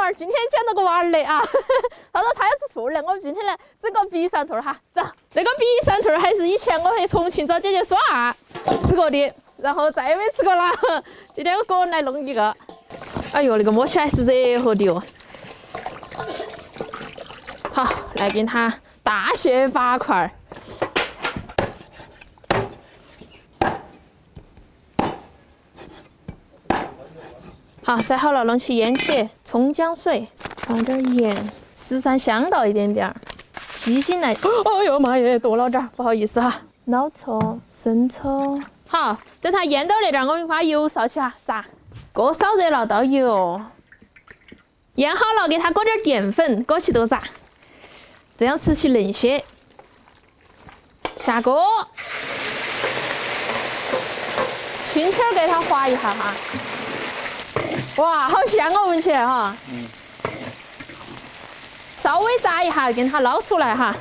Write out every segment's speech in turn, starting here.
娃儿今天捡到个娃儿的啊，他说他要吃兔儿的，我们今天来整个比山兔儿哈。走，这个比山兔儿还是以前我去重庆找姐姐耍吃过的，然后再也没吃过了。今天我个人来弄一个。哎呦，那个摸起来是热和的哟。好，来给它大卸8块儿。好，摘好了，弄起腌起，葱姜水，放点盐，十三香倒一点点儿，鸡精来。哎呦妈耶，多了点儿，不好意思哈。老抽、生抽，好，等它腌到那点儿，我们把油烧起哈，炸。锅烧热了，倒油，腌好了，给它裹点淀粉，裹起都炸，这样吃起嫩些。下锅，轻轻给它划一下哈。哇，好香哦，闻起来哈。稍微炸一下，给它捞出来哈。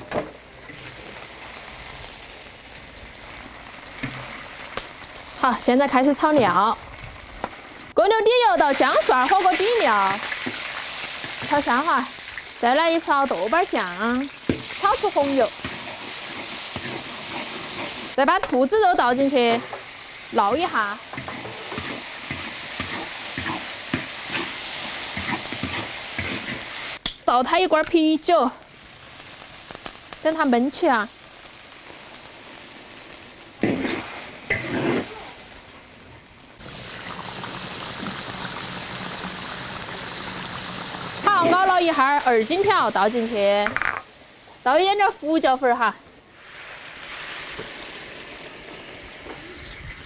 好，现在开始炒料。锅牛底油到姜蒜、火锅底料，炒香哈。再来一勺豆瓣酱，炒出红油。再把兔子肉倒进去，捞一下。倒它一罐啤酒，等它焖起啊。好，熬了一下2斤条倒进去，倒一点点胡椒粉哈。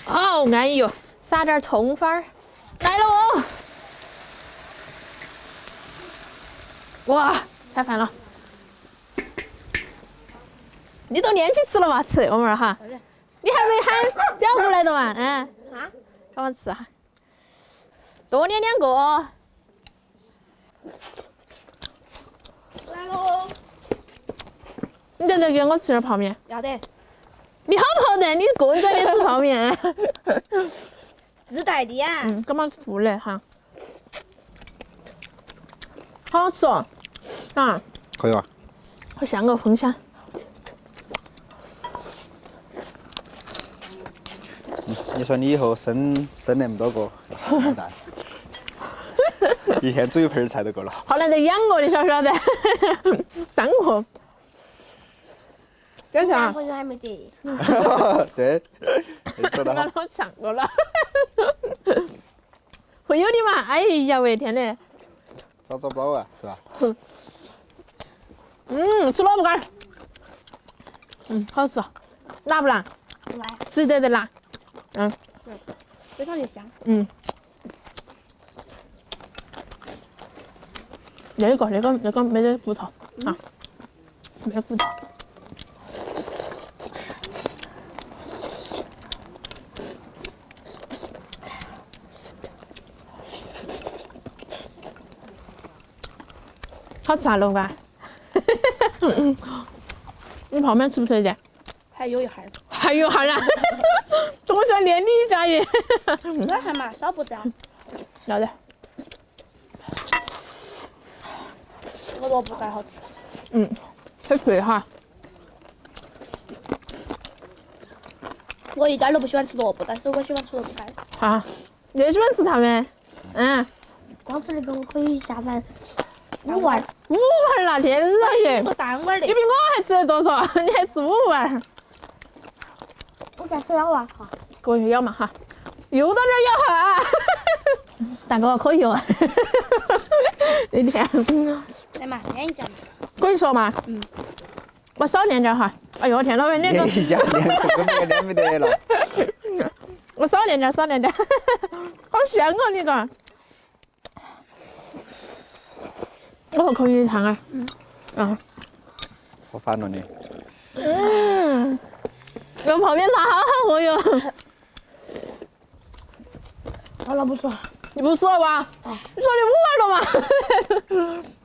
好安逸哟，撒点葱花儿，来了哦。哇，太烦了！你都练起吃了嘛？吃我们儿哈。你还没喊表姑来的嘛？啊？赶快吃哈。多捏2个。来喽！你在这给我吃点泡面？要得。你好不好蛋？你个人在这吃泡面？自带的呀。干嘛做的哈？好好吃哦。啊，可以吧？好香哦，风香。你说你以后生那么多个蛋，一天煮一盆菜都够了。好难得养我，你晓不晓得？生活。干啥？男朋友还没得。对，你说得好。老强过了。会有的嘛？哎呀喂，天嘞！找不到啊，是吧？吃萝卜干儿。好吃，辣不辣？来，吃得的辣。非常的香。那个没得骨头啊，没骨头。好吃啊，萝卜干。你泡面吃不吃一点？还有一哈儿。还有哈啦，从小练你家耶。那还嘛，少不着。要得。这个萝卜干好吃。很脆哈。我一点都不喜欢吃萝卜，但是我喜欢吃萝卜干。啊，你也喜欢吃它没？光吃那个我可以下饭5碗。 5碗那天老爷，吃3碗的。你比我还吃得多嗦，你还吃5碗。我再吃2碗哈。过去咬嘛哈，又到这儿咬哈啊！大哥可以哦。那天来嘛，练一下嘛。可以说嘛？我少练点哈。哎呦天老爷，那个一家练没得了。我少练点，好香哦你个。我喝口鱼汤啊。好烦了你。这个泡面汤好好喝哟。好了，不说。你不说了吧？你说你5碗了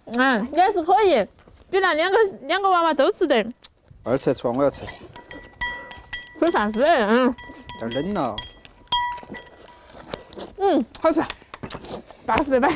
嘛？你还是可以，比那两个娃娃都吃得。2次出我要吃。吃啥子？有点冷了。好吃，80的板。